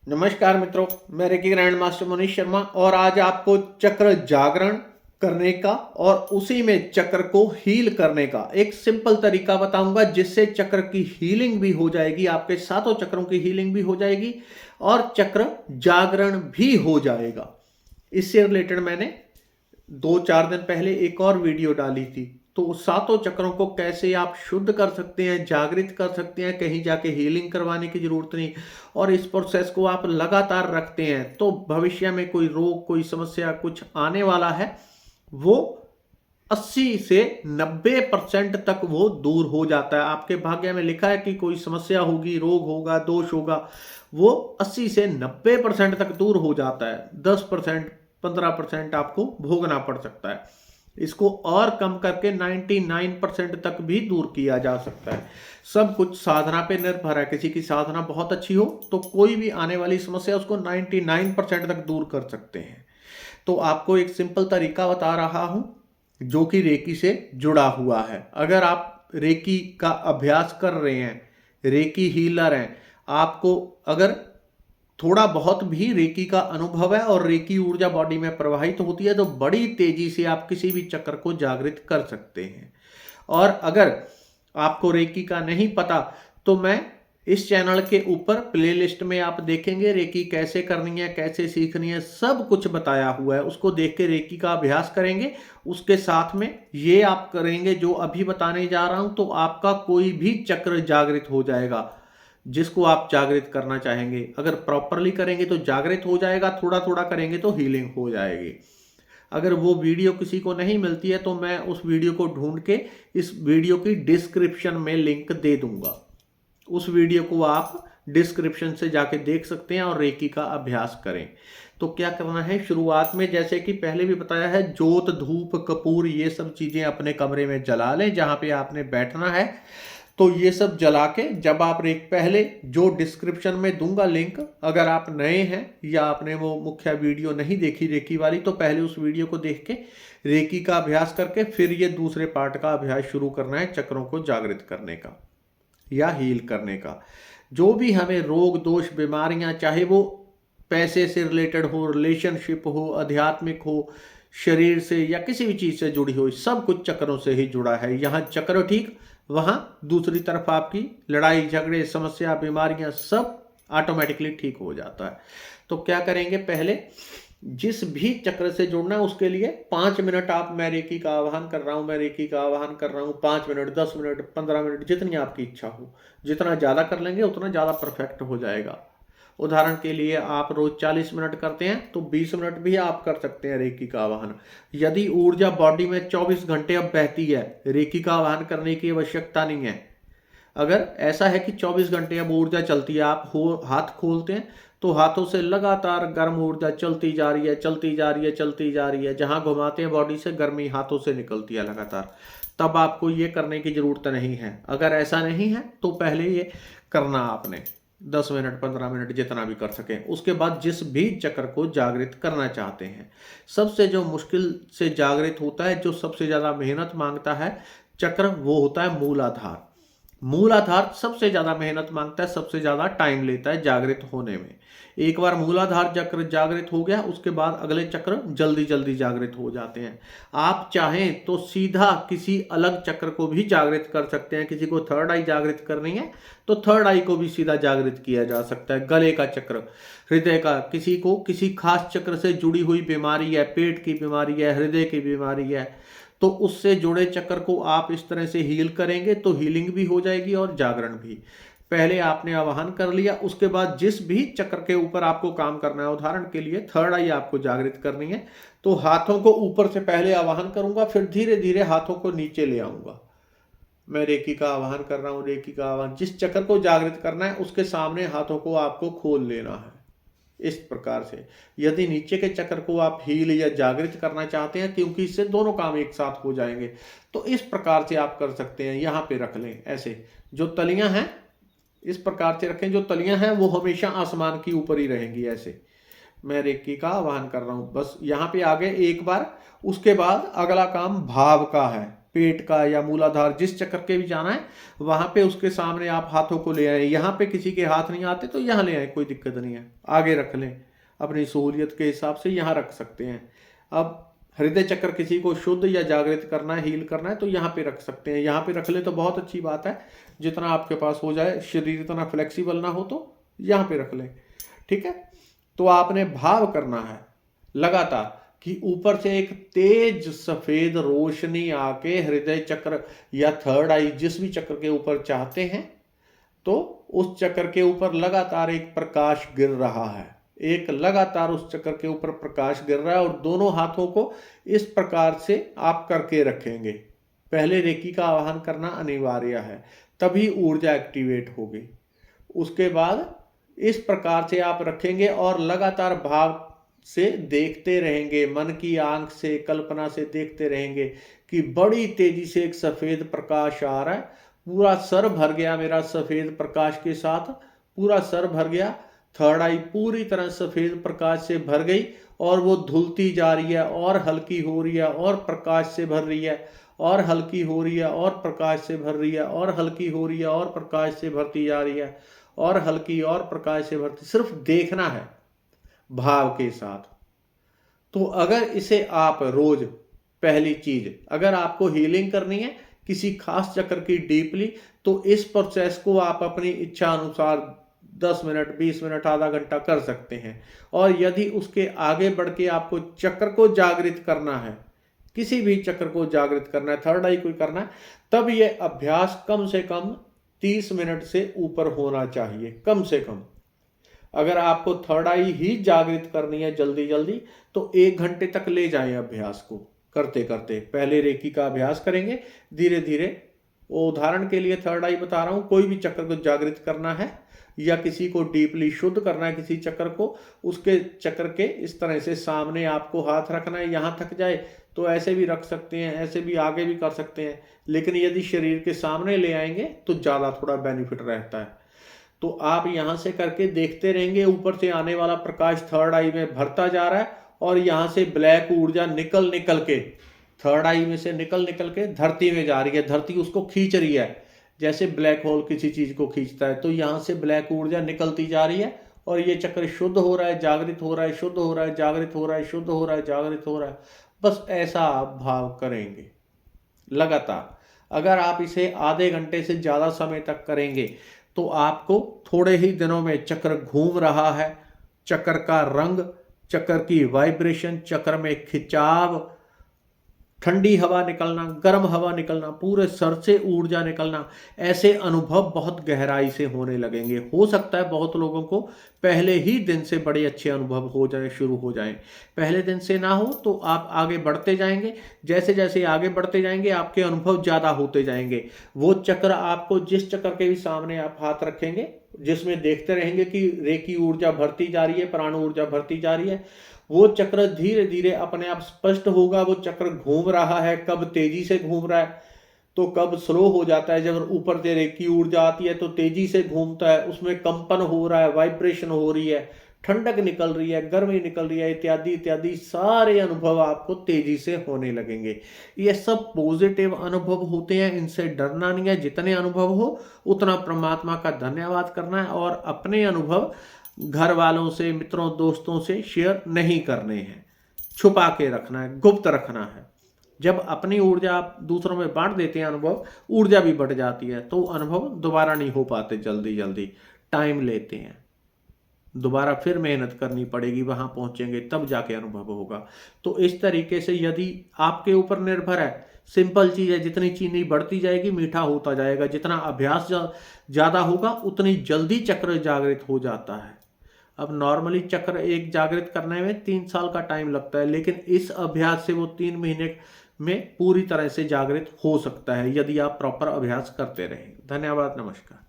नमस्कार मित्रों, मैं reiki grand master Manish Sharma और आज आपको चक्र जागरण करने का और उसी में चक्र को हील करने का एक सिंपल तरीका बताऊंगा, जिससे चक्र की हीलिंग भी हो जाएगी, आपके सातों चक्रों की हीलिंग भी हो जाएगी और चक्र जागरण भी हो जाएगा। इससे रिलेटेड मैंने 2-4 दिन पहले एक और वीडियो डाली थी। तो सातों चक्रों को कैसे आप शुद्ध कर सकते हैं, जागृत कर सकते हैं, कहीं जाके हीलिंग करवाने की जरूरत नहीं, और इस प्रोसेस को आप लगातार रखते हैं तो भविष्य में कोई रोग, कोई समस्या कुछ आने वाला है, वो 80 से 90% तक वो दूर हो जाता है। आपके भाग्य में लिखा है कि कोई समस्या होगी, रोग होगा, दोष होगा, वो 80 से 90% तक दूर हो जाता है। 10%, 15% आपको भोगना पड़ सकता है। इसको और कम करके 99% तक भी दूर किया जा सकता है। सब कुछ साधना पे निर्भर है। किसी की साधना बहुत अच्छी हो तो कोई भी आने वाली समस्या उसको 99% तक दूर कर सकते हैं। तो आपको एक सिंपल तरीका बता रहा हूं जो कि रेकी से जुड़ा हुआ है। अगर आप रेकी का अभ्यास कर रहे हैं, रेकी हीलर हैं, आपको अगर थोड़ा बहुत भी रेकी का अनुभव है और रेकी ऊर्जा बॉडी में प्रवाहित होती है तो बड़ी तेजी से आप किसी भी चक्र को जागृत कर सकते हैं। और अगर आपको रेकी का नहीं पता तो मैं इस चैनल के ऊपर प्लेलिस्ट में आप देखेंगे रेकी कैसे करनी है, कैसे सीखनी है, सब कुछ बताया हुआ है। उसको देख के रेकी का अभ्यास करेंगे, उसके साथ में ये आप करेंगे जो अभी बताने जा रहा हूं, तो आपका कोई भी चक्र जागृत हो जाएगा जिसको आप जागृत करना चाहेंगे। अगर प्रॉपरली करेंगे तो जागृत हो जाएगा, थोड़ा थोड़ा करेंगे तो हीलिंग हो जाएगी। अगर वो वीडियो किसी को नहीं मिलती है तो मैं उस वीडियो को ढूंढ के इस वीडियो की डिस्क्रिप्शन में लिंक दे दूंगा। उस वीडियो को आप डिस्क्रिप्शन से जाके देख सकते हैं और रेकी का अभ्यास करें। तो क्या करना है, शुरुआत में जैसे कि पहले भी बताया है, जोत, धूप, कपूर, ये सब चीजें अपने कमरे में जला लें जहां पे आपने बैठना है। तो ये सब जला के जब आप पहले जो डिस्क्रिप्शन में दूंगा लिंक, अगर आप नए हैं या आपने वो मुख्य वीडियो नहीं देखी रेकी वाली, तो पहले उस वीडियो को देख के रेकी का अभ्यास करके फिर ये दूसरे पार्ट का अभ्यास शुरू करना है, चक्रों को जागृत करने का या हील करने का। जो भी हमें रोग, दोष, बीमारियां, चाहे वो पैसे से रिलेटेड हो, रिलेशनशिप हो, आध्यात्मिक हो, शरीर से या किसी भी चीज से जुड़ी हो, सब कुछ चक्रों से ही जुड़ा है। यहाँ चक्र ठीक, वहां दूसरी तरफ आपकी लड़ाई झगड़े, समस्या, बीमारियां सब ऑटोमेटिकली ठीक हो जाता है। तो क्या करेंगे, पहले जिस भी चक्र से जुड़ना है उसके लिए 5 मिनट आप, मैं रेकी का आह्वान कर रहा हूं, मैं रेकी का आह्वान कर रहा हूं, 5 मिनट, 10 मिनट, 15 मिनट, जितनी आपकी इच्छा हो। जितना ज्यादा कर लेंगे उतना ज्यादा परफेक्ट हो जाएगा। उदाहरण के लिए आप रोज 40 मिनट करते हैं तो 20 मिनट भी आप कर सकते हैं रेकी का आवाहन। यदि ऊर्जा बॉडी में 24 घंटे अब बहती है, रेकी का आवाहन करने की आवश्यकता नहीं है। अगर ऐसा है कि 24 घंटे अब ऊर्जा चलती है, आप हाथ खोलते हैं तो हाथों से लगातार गर्म ऊर्जा चलती जा रही है, चलती जा रही है, चलती जा रही है, जहां घुमाते हैं बॉडी से गर्मी हाथों से निकलती है लगातार, तब आपको ये करने की जरूरत नहीं है। अगर ऐसा नहीं है तो पहले ये करना आपने 10 मिनट, 15 मिनट, जितना भी कर सकें। उसके बाद जिस भी चक्र को जागृत करना चाहते हैं, सबसे जो मुश्किल से जागृत होता है, जो सबसे ज्यादा मेहनत मांगता है चक्र, वो होता है मूलाधार। मूलाधार सबसे ज्यादा मेहनत मांगता है, सबसे ज्यादा टाइम लेता है जागृत होने में। एक बार मूलाधार चक्र जागृत हो गया, उसके बाद अगले चक्र जल्दी जल्दी जागृत हो जाते हैं। आप चाहें तो सीधा किसी अलग चक्र को भी जागृत कर सकते हैं। किसी को थर्ड आई जागृत करनी है तो थर्ड आई को भी सीधा जागृत किया जा सकता है। गले का चक्र, हृदय का, किसी को किसी खास चक्र से जुड़ी हुई बीमारी है, पेट की बीमारी है, हृदय की बीमारी है, तो उससे जुड़े चक्र को आप इस तरह से हील करेंगे तो हीलिंग भी हो जाएगी और जागरण भी। पहले आपने आवाहन कर लिया, उसके बाद जिस भी चक्र के ऊपर आपको काम करना है, उदाहरण के लिए थर्ड आई आपको जागृत करनी है, तो हाथों को ऊपर से पहले आवाहन करूंगा, फिर धीरे धीरे हाथों को नीचे ले आऊंगा। मैं रेकी का आवाहन कर रहा हूं, रेकी का आवाहन, जिस चक्र को जागृत करना है उसके सामने हाथों को आपको खोल लेना है इस प्रकार से। यदि नीचे के चक्र को आप हील या जागृत करना चाहते हैं, क्योंकि इससे दोनों काम एक साथ हो जाएंगे, तो इस प्रकार से आप कर सकते हैं। यहां पे रख लें ऐसे, जो तलियां हैं इस प्रकार से रखें, जो तलियां हैं वो हमेशा आसमान की ऊपर ही रहेंगी ऐसे। मैं रेकी का आह्वान कर रहा हूं, बस यहां पे आ गए एक बार। उसके बाद अगला काम भाव का है। पेट का या मूलाधार, जिस चक्र के भी जाना है वहां पे उसके सामने आप हाथों को ले आए। यहाँ पे किसी के हाथ नहीं आते तो यहाँ ले आए, कोई दिक्कत नहीं है, आगे रख लें, अपनी सहूलियत के हिसाब से यहाँ रख सकते हैं। अब हृदय चक्र किसी को शुद्ध या जागृत करना है, हील करना है, तो यहाँ पे रख सकते हैं। यहाँ पे रख ले तो बहुत अच्छी बात है, जितना आपके पास हो जाए, शरीर इतना फ्लेक्सिबल ना हो तो यहाँ पे रख लें, ठीक है। तो आपने भाव करना है लगातार कि ऊपर से एक तेज सफेद रोशनी आके हृदय चक्र या थर्ड आई, जिस भी चक्र के ऊपर चाहते हैं, तो उस चक्र के ऊपर लगातार एक प्रकाश गिर रहा है, एक लगातार उस चक्र के ऊपर प्रकाश गिर रहा है। और दोनों हाथों को इस प्रकार से आप करके रखेंगे। पहले रेकी का आवाहन करना अनिवार्य है, तभी ऊर्जा एक्टिवेट होगी। उसके बाद इस प्रकार से आप रखेंगे और लगातार भाव से देखते रहेंगे, मन की आंख से, कल्पना से देखते रहेंगे कि बड़ी तेजी से एक सफेद प्रकाश आ रहा है, पूरा सर भर गया मेरा सफेद प्रकाश के साथ, पूरा सर भर गया, थर्ड आई पूरी तरह सफेद प्रकाश से भर गई और वो धुलती जा रही है और हल्की हो रही है और प्रकाश से भर रही है और हल्की हो रही है और प्रकाश से भर रही है और हल्की हो रही है और प्रकाश से भरती जा रही है और हल्की और प्रकाश से भरती। सिर्फ देखना है भाव के साथ। तो अगर इसे आप रोज, पहली चीज, अगर आपको हीलिंग करनी है किसी खास चक्र की डीपली, तो इस प्रोसेस को आप अपनी इच्छा अनुसार 10 मिनट, 20 मिनट, आधा घंटा कर सकते हैं। और यदि उसके आगे बढ़ के आपको चक्र को जागृत करना है, किसी भी चक्र को जागृत करना है, थर्ड आई को करना है, तब यह अभ्यास कम से कम 30 मिनट से ऊपर होना चाहिए, कम से कम। अगर आपको थर्ड आई ही जागृत करनी है जल्दी जल्दी, तो 1 घंटे तक ले जाएं अभ्यास को करते करते। पहले रेकी का अभ्यास करेंगे धीरे धीरे। उदाहरण के लिए थर्ड आई बता रहा हूं, कोई भी चक्र को जागृत करना है या किसी को डीपली शुद्ध करना है किसी चक्र को, उसके चक्र के इस तरह से सामने आपको हाथ रखना है। यहाँ थक जाए तो ऐसे भी रख सकते हैं, ऐसे भी आगे भी कर सकते हैं, लेकिन यदि शरीर के सामने ले आएंगे तो ज़्यादा थोड़ा बेनिफिट रहता है। तो आप यहाँ से करके देखते रहेंगे, ऊपर से आने वाला प्रकाश थर्ड आई में भरता जा रहा है और यहाँ से ब्लैक ऊर्जा निकल निकल के, थर्ड आई में से निकल निकल के धरती में जा रही है, धरती उसको खींच रही है, जैसे ब्लैक होल किसी चीज को खींचता है। तो यहाँ से ब्लैक ऊर्जा निकलती जा रही है और ये चक्र शुद्ध हो रहा है, जागृत हो रहा है, शुद्ध हो रहा है, जागृत हो रहा है, शुद्ध हो रहा है, जागृत हो रहा है। बस ऐसा आप भाव करेंगे लगातार। अगर आप इसे आधे घंटे से ज़्यादा समय तक करेंगे तो आपको थोड़े ही दिनों में चक्र घूम रहा है, चक्र का रंग, चक्र की वाइब्रेशन, चक्र में खिंचाव, ठंडी हवा निकलना, गर्म हवा निकलना, पूरे सर से ऊर्जा निकलना, ऐसे अनुभव बहुत गहराई से होने लगेंगे। हो सकता है बहुत लोगों को पहले ही दिन से बड़े अच्छे अनुभव हो जाए, शुरू हो जाएं। पहले दिन से ना हो तो आप आगे बढ़ते जाएंगे, जैसे जैसे आगे बढ़ते जाएंगे आपके अनुभव ज़्यादा होते जाएंगे। वो चक्र आपको, जिस चक्र के भी सामने आप हाथ रखेंगे, जिसमें देखते रहेंगे कि रेकी ऊर्जा भरती जा रही है, प्राण ऊर्जा भरती जा रही है, वो चक्र धीरे धीरे अपने आप स्पष्ट होगा। वो चक्र घूम रहा है, कब तेजी से घूम रहा है तो कब स्लो हो जाता है। जब ऊपर से रेकी ऊर्जा आती है तो तेजी से घूमता है, उसमें कंपन हो रहा है, वाइब्रेशन हो रही है, ठंडक निकल रही है, गर्मी निकल रही है, इत्यादि इत्यादि सारे अनुभव आपको तेजी से होने लगेंगे। ये सब पॉजिटिव अनुभव होते हैं, इनसे डरना नहीं है। जितने अनुभव हो उतना परमात्मा का धन्यवाद करना है और अपने अनुभव घर वालों से, मित्रों, दोस्तों से शेयर नहीं करने हैं, छुपा के रखना है, गुप्त रखना है। जब अपनी ऊर्जा आप दूसरों में बांट देते हैं, अनुभव, ऊर्जा भी बढ़ जाती है, तो अनुभव दोबारा नहीं हो पाते, जल्दी जल्दी टाइम लेते हैं, दोबारा फिर मेहनत करनी पड़ेगी, वहां पहुंचेंगे तब जाके अनुभव होगा। तो इस तरीके से यदि आपके ऊपर निर्भर है, सिंपल चीज है, जितनी चीनी बढ़ती जाएगी मीठा होता जाएगा, जितना अभ्यास ज्यादा होगा उतनी जल्दी चक्र जागृत हो जाता है। अब नॉर्मली चक्र एक जागृत करने में 3 साल का टाइम लगता है, लेकिन इस अभ्यास से वो 3 महीने में पूरी तरह से जागृत हो सकता है, यदि आप प्रॉपर अभ्यास करते रहें। धन्यवाद, नमस्कार।